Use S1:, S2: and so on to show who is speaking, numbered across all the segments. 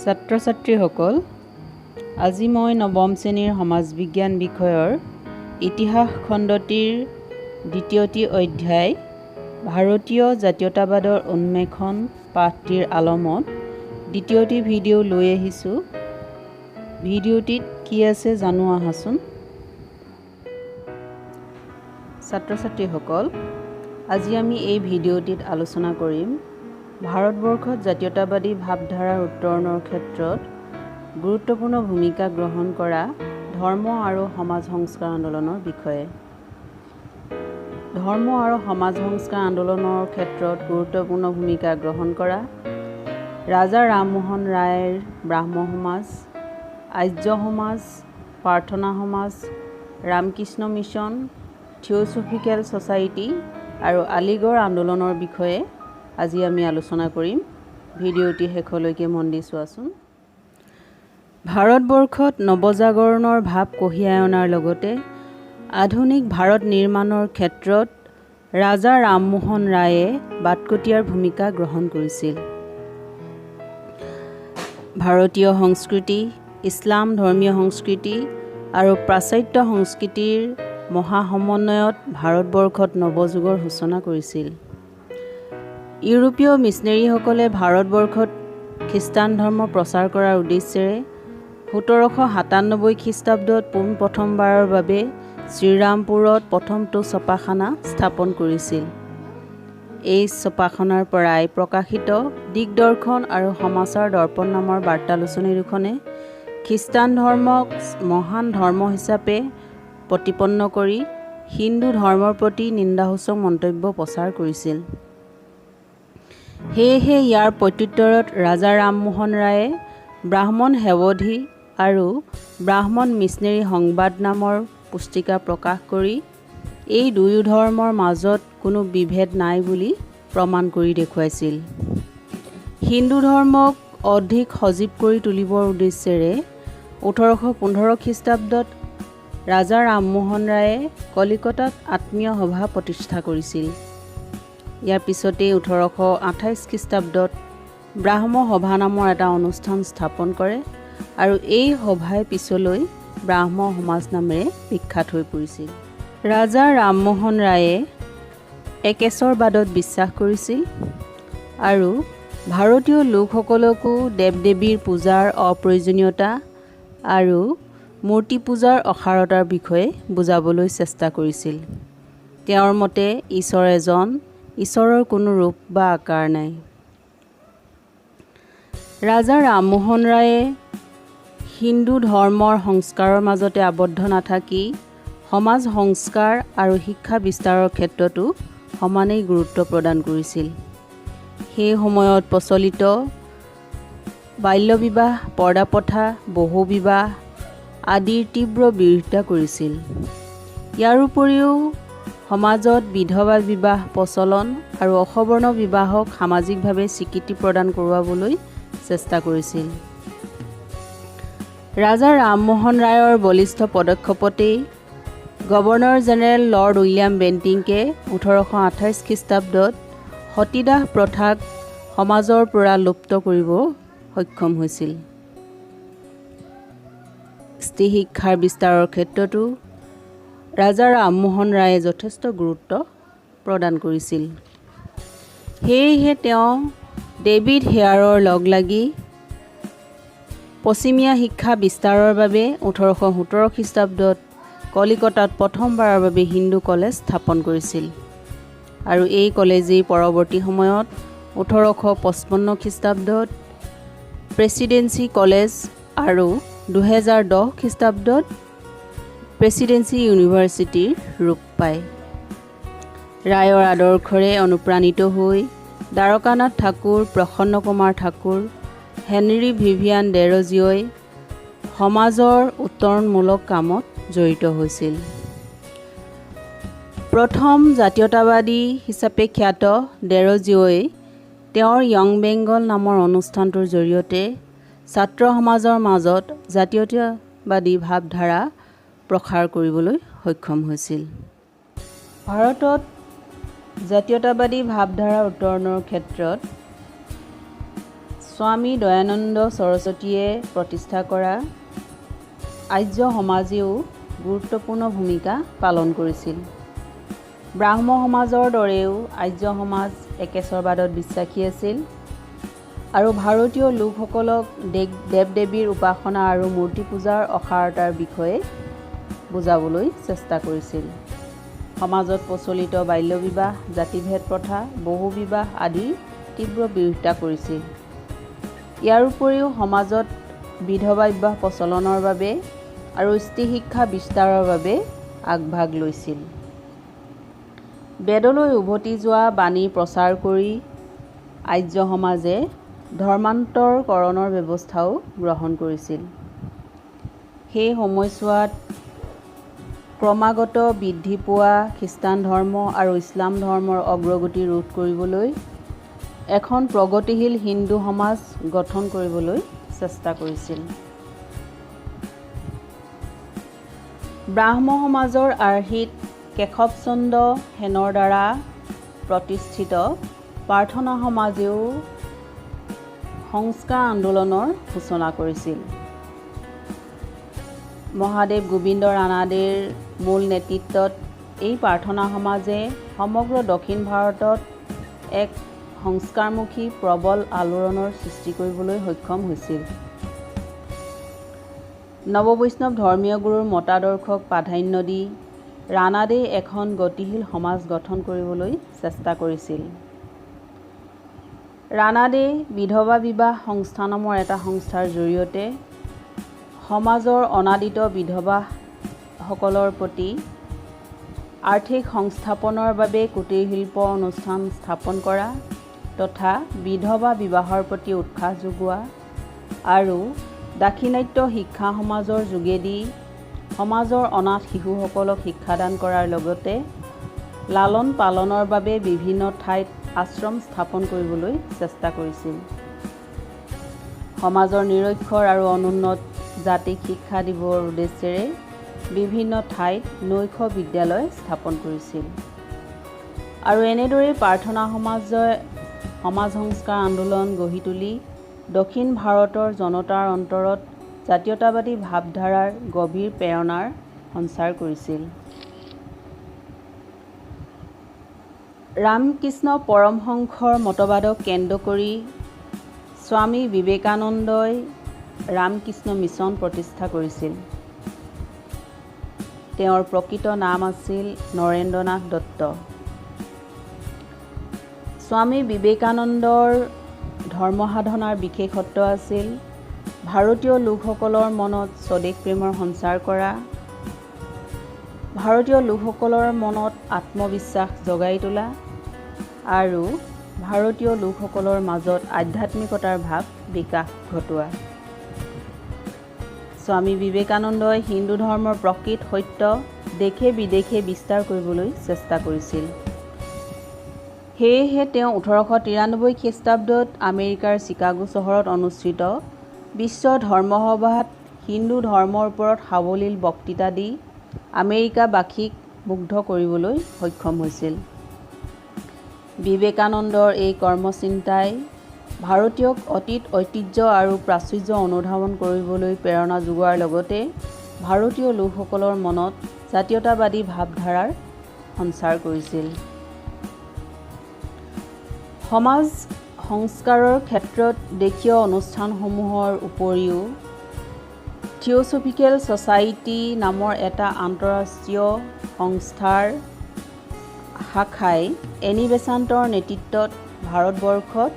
S1: ছাত্ৰ ছাত্ৰীসকল, আজি মই নৱম শ্ৰেণীৰ সমাজ বিজ্ঞান বিষয়ৰ ইতিহাস খণ্ডটিৰ দ্বিতীয়টি অধ্যায় ভাৰতীয় জাতীয়তাবাদৰ উন্মেষণ পাঠটিৰ আলমত দ্বিতীয়টি ভিডিঅ' লৈ আহিছোঁ। ভিডিঅ'টিত কি আছে জানো আহাচোন। ছাত্ৰ ছাত্ৰীসকল, আজি আমি এই ভিডিঅ'টিত আলোচনা কৰিম ভাৰতবৰ্ষত জাতীয়তাবাদী ভাৱধাৰাৰ উত্তৰণৰ ক্ষেত্ৰত গুৰুত্বপূৰ্ণ ভূমিকা গ্ৰহণ কৰা ধৰ্ম আৰু সমাজ সংস্কাৰ আন্দোলনৰ বিষয়ে। ধৰ্ম আৰু সমাজ সংস্কাৰ আন্দোলনৰ ক্ষেত্ৰত গুৰুত্বপূৰ্ণ ভূমিকা গ্ৰহণ কৰা ৰাজা ৰামমোহন ৰায়ৰ ব্ৰাহ্ম সমাজ, আৰ্য সমাজ, প্ৰাৰ্থনা সমাজ, ৰামকৃষ্ণ মিছন, থিঅ'ছফিকেল ছ'চাইটি আৰু আলিগড় আন্দোলনৰ বিষয়ে আজি আমি আলোচনা কৰিম। ভিডিঅ'টি শেষলৈকে মন দি চোৱাচোন। ভাৰতবৰ্ষত নৱজাগৰণৰ ভাৱ কঢ়িয়াই অনাৰ লগতে আধুনিক ভাৰত নিৰ্মাণৰ ক্ষেত্ৰত ৰাজা ৰামমোহন ৰায়ে বাটকটীয়াৰ ভূমিকা গ্ৰহণ কৰিছিল। ভাৰতীয় সংস্কৃতি, ইছলাম ধৰ্মীয় সংস্কৃতি আৰু পাশ্চাত্য সংস্কৃতিৰ মহা সমন্বয়ত ভাৰতবৰ্ষত নৱযুগৰ সূচনা কৰিছিল। ইউৰোপীয় মিছনেৰীসকলে ভাৰতবৰ্ষত খ্ৰীষ্টান ধৰ্ম প্ৰচাৰ কৰাৰ উদ্দেশ্যেৰে 1797 খ্ৰীষ্টাব্দত পোনপ্ৰথমবাৰৰ বাবে শ্ৰীৰামপুৰত প্ৰথমটো ছপাখানা স্থাপন কৰিছিল। এই ছপাখানাৰ পৰাই প্ৰকাশিত দিগদৰ্শন আৰু সমাচাৰ দৰ্পণ নামৰ বাৰ্তালোচনী দুখনে খ্ৰীষ্টান ধৰ্মক মহান ধৰ্ম হিচাপে প্ৰতিপন্ন কৰি হিন্দু ধৰ্মৰ প্ৰতি নিন্দাসূচক মন্তব্য প্ৰচাৰ কৰিছিল। সেয়েহে ইয়াৰ প্ৰত্যুত্তৰত ৰাজা ৰামমোহন ৰায়ে ব্ৰাহ্মণ সেৱধী আৰু ব্ৰাহ্মণ মিছনেৰী সংবাদ নামৰ পুস্তিকা প্ৰকাশ কৰি এই দুয়ো ধৰ্মৰ মাজত কোনো বিভেদ নাই বুলি প্ৰমাণ কৰি দেখুৱাইছিল। হিন্দু ধৰ্মক অধিক সজীৱ কৰি তুলিবৰ উদ্দেশ্যেৰে 1815 খ্ৰীষ্টাব্দত ৰাজা ৰামমোহন ৰায়ে কলিকতাত আত্মীয় সভা প্ৰতিষ্ঠা কৰিছিল। ইয়াৰ পিছতেই 1828 খ্ৰীষ্টাব্দত ব্ৰাহ্ম সভা নামৰ এটা অনুষ্ঠান স্থাপন কৰে আৰু এই সভাই পিছলৈ ব্ৰাহ্ম সমাজ নামেৰে বিখ্যাত হৈ পৰিছিল। ৰাজা ৰামমোহন ৰায়ে একেশ্বৰবাদত বিশ্বাস কৰিছিল আৰু ভাৰতীয় লোকসকলকো দেৱ দেৱীৰ পূজাৰ অপ্ৰয়োজনীয়তা আৰু মূৰ্তি পূজাৰ অসাৰতাৰ বিষয়ে বুজাবলৈ চেষ্টা কৰিছিল। তেওঁৰ মতে ঈশ্বৰ এজন, ঈশ্বৰৰ কোনো ৰূপ বা আকাৰ নাই। ৰাজা ৰামমোহন ৰায়ে হিন্দু ধৰ্মৰ সংস্কাৰৰ মাজতে আবদ্ধ নাথাকি সমাজ সংস্কাৰ আৰু শিক্ষা বিস্তাৰৰ ক্ষেত্ৰতো সমানেই গুৰুত্ব প্ৰদান কৰিছিল। সেই সময়ত প্ৰচলিত বাল্যবিবাহ, পৰ্দা প্ৰথা, বহুবিবাহ আদিৰ তীব্ৰ বিৰোধিতা কৰিছিল। ইয়াৰ উপৰিও সমাজত বিধৱা বিবাহ প্ৰচলন আৰু অসবৰ্ণ বিবাহক সামাজিকভাৱে স্বীকৃতি প্ৰদান কৰোৱাবলৈ চেষ্টা কৰিছিল। ৰাজা ৰামমোহন ৰায়ৰ বলিষ্ঠ পদক্ষেপতেই গভৰ্ণৰ জেনেৰেল লৰ্ড উইলিয়াম বেণ্টিংকে 1828 খ্ৰীষ্টাব্দত সতীদাহ প্ৰথাক সমাজৰ পৰা লুপ্ত কৰিব সক্ষম হৈছিল। স্ত্ৰী শিক্ষাৰ বিস্তাৰৰ ক্ষেত্ৰতো ৰাজা ৰামমোহন ৰায়ে যথেষ্ট গুৰুত্ব প্ৰদান কৰিছিল। সেয়েহে তেওঁ ডেভিড হেয়াৰৰ লগ লাগি পশ্চিমীয়া শিক্ষা বিস্তাৰৰ বাবে 1817 খ্ৰীষ্টাব্দত কলিকতাত প্ৰথমবাৰৰ বাবে হিন্দু কলেজ স্থাপন কৰিছিল আৰু এই কলেজেই পৰৱৰ্তী সময়ত 1855 খ্ৰীষ্টাব্দত প্ৰেছিডেন্সি কলেজ আৰু 2010 খ্ৰীষ্টাব্দত প্ৰেছিডেন্সি ইউনিভাৰ্চিটিৰ ৰূপ পায়। ৰায়ৰ আদৰ্শৰে অনুপ্ৰাণিত হৈ দ্বাৰকানাথ ঠাকুৰ, প্ৰসন্ন কুমাৰ ঠাকুৰ, হেনৰী ভিভিয়ান ডেৰজিঅ'ই সমাজৰ উত্তৰণমূলক কামত জড়িত হৈছিল। প্ৰথম জাতীয়তাবাদী হিচাপে খ্যাত ডেৰজিঅ'ই তেওঁৰ য়ং বেংগল নামৰ অনুষ্ঠানটোৰ জৰিয়তে ছাত্ৰ সমাজৰ মাজত জাতীয়তাবাদী ভাৱধাৰা প্ৰসাৰ কৰিবলৈ সক্ষম হৈছিল। ভাৰতত জাতীয়তাবাদী ভাৱধাৰা উত্তৰণৰ ক্ষেত্ৰত স্বামী দয়ানন্দ সৰস্বতীয়ে প্ৰতিষ্ঠা কৰা আৰ্য সমাজেও গুৰুত্বপূৰ্ণ ভূমিকা পালন কৰিছিল। ব্ৰাহ্ম সমাজৰ দৰেও আৰ্য সমাজ একেশ্বৰবাদত বিশ্বাসী আছিল আৰু ভাৰতীয় লোকসকলক দেৱ দেৱীৰ উপাসনা আৰু মূৰ্তি পূজাৰ অসাৰতাৰ বিষয়ে বুজাবলৈ চেষ্টা কৰিছিল। সমাজত প্ৰচলিত বাল্যবিবাহ, জাতিভেদ প্ৰথা, বহুবিবাহ আদিৰ তীব্ৰ বিৰোধিতা কৰিছিল। ইয়াৰ উপৰিও সমাজত বিধৱা বিবাহ প্ৰচলনৰ বাবে আৰু স্ত্ৰী শিক্ষা বিস্তাৰৰ বাবে আগভাগ লৈছিল। বেদলৈ উভতি যোৱা বাণী প্ৰচাৰ কৰি আৰ্য সমাজে ধৰ্মান্তৰকৰণৰ ব্যৱস্থাও গ্ৰহণ কৰিছিল। সেই সময়ছোৱাত ক্ৰমাগত বৃদ্ধি পোৱা খ্ৰীষ্টান ধৰ্ম আৰু ইছলাম ধৰ্মৰ অগ্ৰগতি ৰোধ কৰিবলৈ এখন প্ৰগতিশীল হিন্দু সমাজ গঠন কৰিবলৈ চেষ্টা কৰিছিল। ব্ৰাহ্ম সমাজৰ আৰ্হিত কেশৱচন্দ্ৰ সেনৰ দ্বাৰা প্ৰতিষ্ঠিত প্ৰাৰ্থনা সমাজেও সংস্কাৰ আন্দোলনৰ সূচনা কৰিছিল। মহাদেৱ গোবিন্দ ৰানাডেৰ মূল নেতৃত্বত এই প্ৰাৰ্থনা সমাজে সমগ্ৰ দক্ষিণ ভাৰতত এক সংস্কাৰমুখী প্ৰবল আলোড়নৰ সৃষ্টি কৰিবলৈ সক্ষম হৈছিল। নৱবৈষ্ণৱ ধৰ্মীয় গুৰুৰ মতাদৰ্শক প্ৰাধান্য দি ৰানাডে এখন গতিশীল সমাজ গঠন কৰিবলৈ চেষ্টা কৰিছিল। ৰানাডে বিধৱা বিবাহ সংস্থা নামৰ এটা সংস্থাৰ জৰিয়তে সমাজৰ অনাদিত বিধৱাসকলৰ প্ৰতি আৰ্থিক সংস্থাপনৰ বাবে কুটীৰ শিল্প অনুষ্ঠান স্থাপন কৰা তথা বিধৱা বিবাহৰ প্ৰতি উৎসাহ যোগোৱা আৰু দাক্ষিণাত্য শিক্ষা সমাজৰ যোগেদি সমাজৰ অনাথ শিশুসকলক শিক্ষাদান কৰাৰ লগতে লালন পালনৰ বাবে বিভিন্ন ঠাইত আশ্ৰম স্থাপন কৰিবলৈ চেষ্টা কৰিছিল। সমাজৰ নিৰক্ষৰ আৰু অনুন্নত জাতিক শিক্ষা দিবৰ উদ্দেশ্যেৰে বিভিন্ন ঠাইত নৈশ বিদ্যালয় স্থাপন কৰিছিল আৰু এনেদৰে প্ৰাৰ্থনা সমাজে সমাজ সংস্কাৰ আন্দোলন গঢ়ি তুলি দক্ষিণ ভাৰতৰ জনতাৰ অন্তৰত জাতীয়তাবাদী ভাৱধাৰাৰ গভীৰ প্ৰেৰণাৰ সঞ্চাৰ কৰিছিল। ৰামকৃষ্ণ পৰমহংসৰ মতবাদক কেন্দ্ৰ কৰি স্বামী বিবেকানন্দই ৰামকৃষ্ণ মিছন প্ৰতিষ্ঠা কৰিছিল। তেওঁৰ প্ৰকৃত নাম আছিল নৰেন্দ্ৰ নাথ দত্ত। স্বামী বিবেকানন্দৰ ধৰ্মসাধনাৰ বিশেষত্ব আছিল ভাৰতীয় লোকসকলৰ মনত স্বদেশ প্ৰেমৰ সঞ্চাৰ কৰা, ভাৰতীয় লোকসকলৰ মনত আত্মবিশ্বাস জগাই তোলা আৰু ভাৰতীয় লোকসকলৰ মাজত আধ্যাত্মিকতাৰ ভাৱ বিকাশ ঘটোৱা। স্বামী বিবেকানন্দই হিন্দু ধৰ্মৰ প্ৰকৃত সত্য দেশে বিদেশে বিস্তাৰ কৰিবলৈ চেষ্টা কৰিছিল। সেয়েহে তেওঁ 1893 খ্ৰীষ্টাব্দত আমেৰিকাৰ চিকাগো চহৰত অনুষ্ঠিত বিশ্ব ধৰ্মসভাত হিন্দু ধৰ্মৰ ওপৰত সাৱলীল বক্তৃতা দি আমেৰিকাবাসীক মুগ্ধ কৰিবলৈ সক্ষম হৈছিল। বিবেকানন্দৰ এই কৰ্মচিন্তাই ভাৰতীয়ক অতীত ঐতিহ্য আৰু প্ৰাচুৰ্য অনুধাৱন কৰিবলৈ প্ৰেৰণা যোগোৱাৰ লগতে ভাৰতীয় লোকসকলৰ মনত জাতীয়তাবাদী ভাৱধাৰাৰ সঞ্চাৰ কৰিছিল। সমাজ সংস্কাৰৰ ক্ষেত্ৰত দেশীয় অনুষ্ঠানসমূহৰ উপৰিও থিঅ'ছফিকেল ছ'চাইটি নামৰ এটা আন্তঃৰাষ্ট্ৰীয় সংস্থাৰ শাখাই এনি বেচাণ্টৰ নেতৃত্বত ভাৰতবৰ্ষত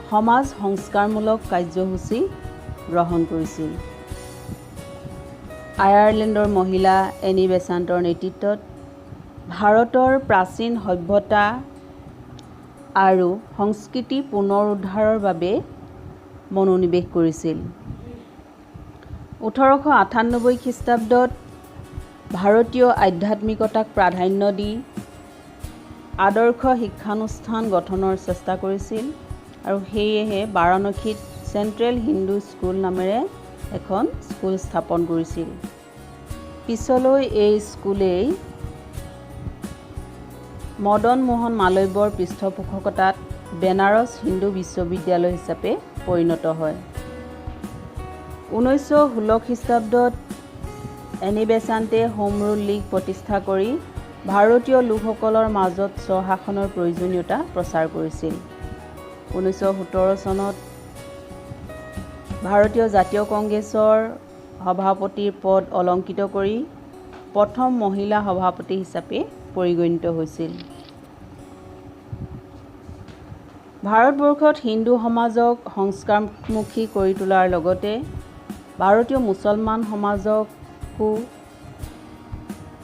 S1: সমাজ সংস্কাৰমূলক কাৰ্যসূচী গ্ৰহণ কৰিছিল। আয়াৰলেণ্ডৰ মহিলা এনি বেচাণ্টৰ নেতৃত্বত ভাৰতৰ প্ৰাচীন সভ্যতা আৰু সংস্কৃতি পুনৰুদ্ধাৰৰ বাবে মনোনিৱেশ কৰিছিল। 1898 খ্ৰীষ্টাব্দত ভাৰতীয় আধ্যাত্মিকতাক প্ৰাধান্য দি আদৰ্শ শিক্ষানুষ্ঠান গঠনৰ চেষ্টা কৰিছিল আৰু সেয়েহে বাৰাণসীত চেণ্ট্ৰেল হিন্দু স্কুল নামেৰে এখন স্কুল স্থাপন কৰিছিল। পিছলৈ এই স্কুলেই মদন মোহন মালব্যৰ পৃষ্ঠপোষকতাত বেনাৰস হিন্দু বিশ্ববিদ্যালয় হিচাপে পৰিণত হয়। 1916 খ্ৰীষ্টাব্দত এনি বেচাণ্টে হোম ৰুল লীগ প্ৰতিষ্ঠা কৰি ভাৰতীয় লোকসকলৰ মাজত স্বশাসনৰ প্ৰয়োজনীয়তা প্ৰচাৰ কৰিছিল। 1917 চনত ভাৰতীয় জাতীয় কংগ্ৰেছৰ সভাপতিৰ পদ অলংকৃত কৰি প্ৰথম মহিলা সভাপতি হিচাপে পৰিগণিত হৈছিল। ভাৰতবৰ্ষত হিন্দু সমাজক সংস্কাৰমুখী কৰি তোলাৰ লগতে ভাৰতীয় মুছলমান সমাজকো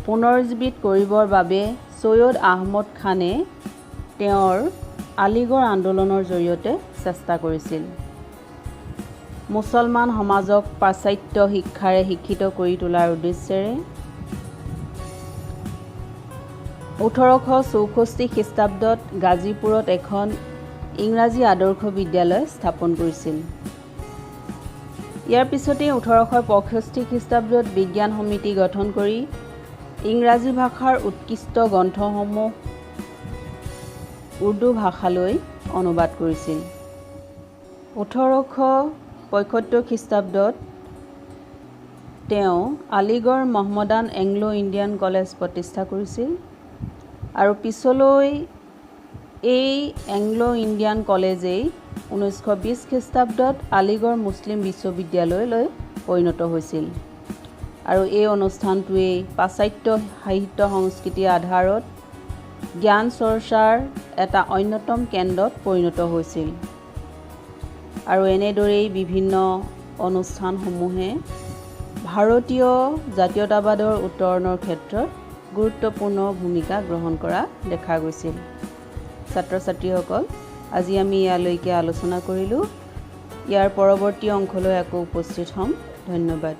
S1: পুনৰুজ্জীৱিত কৰিবৰ বাবে ছৈয়দ আহমদ খানে তেওঁৰ আলিগড় আন্দোলনৰ জৰিয়তে চেষ্টা কৰিছিল। মুছলমান সমাজক পাশ্চাত্য শিক্ষাৰে শিক্ষিত কৰি তোলাৰ উদ্দেশ্যেৰে 1864 খ্ৰীষ্টাব্দত গাজীপুৰত এখন ইংৰাজী আদৰ্শ বিদ্যালয় স্থাপন কৰিছিল। ইয়াৰ পিছতেই 1865 খ্ৰীষ্টাব্দত বিজ্ঞান সমিতি গঠন কৰি ইংৰাজী ভাষাৰ উৎকৃষ্ট গ্ৰন্থসমূহ উৰ্দু ভাষালৈ অনুবাদ কৰিছিল। 1875 খ্ৰীষ্টাব্দত তেওঁ আলিগড় মহম্মদান এংলো ইণ্ডিয়ান কলেজ প্ৰতিষ্ঠা কৰিছিল আৰু পিছলৈ এই এংলো ইণ্ডিয়ান কলেজেই 1920 খ্ৰীষ্টাব্দত আলিগড় মুছলিম বিশ্ববিদ্যালয়লৈ পৰিণত হৈছিল আৰু এই অনুষ্ঠানটোৱেই পাশ্চাত্য সাহিত্য সংস্কৃতিৰ আধাৰত জ্ঞান চৰ্চাৰ এটা অন্যতম কেন্দ্ৰত পৰিণত হৈছিল আৰু এনেদৰেই বিভিন্ন অনুষ্ঠানসমূহে ভাৰতীয় জাতীয়তাবাদৰ উত্তৰণৰ ক্ষেত্ৰত গুৰুত্বপূৰ্ণ ভূমিকা গ্ৰহণ কৰা দেখা গৈছিল। ছাত্ৰ ছাত্ৰীসকল, আজি আমি ইয়ালৈকে আলোচনা কৰিলোঁ। ইয়াৰ পৰৱৰ্তী অংশলৈ আকৌ উপস্থিত হ'ম। ধন্যবাদ।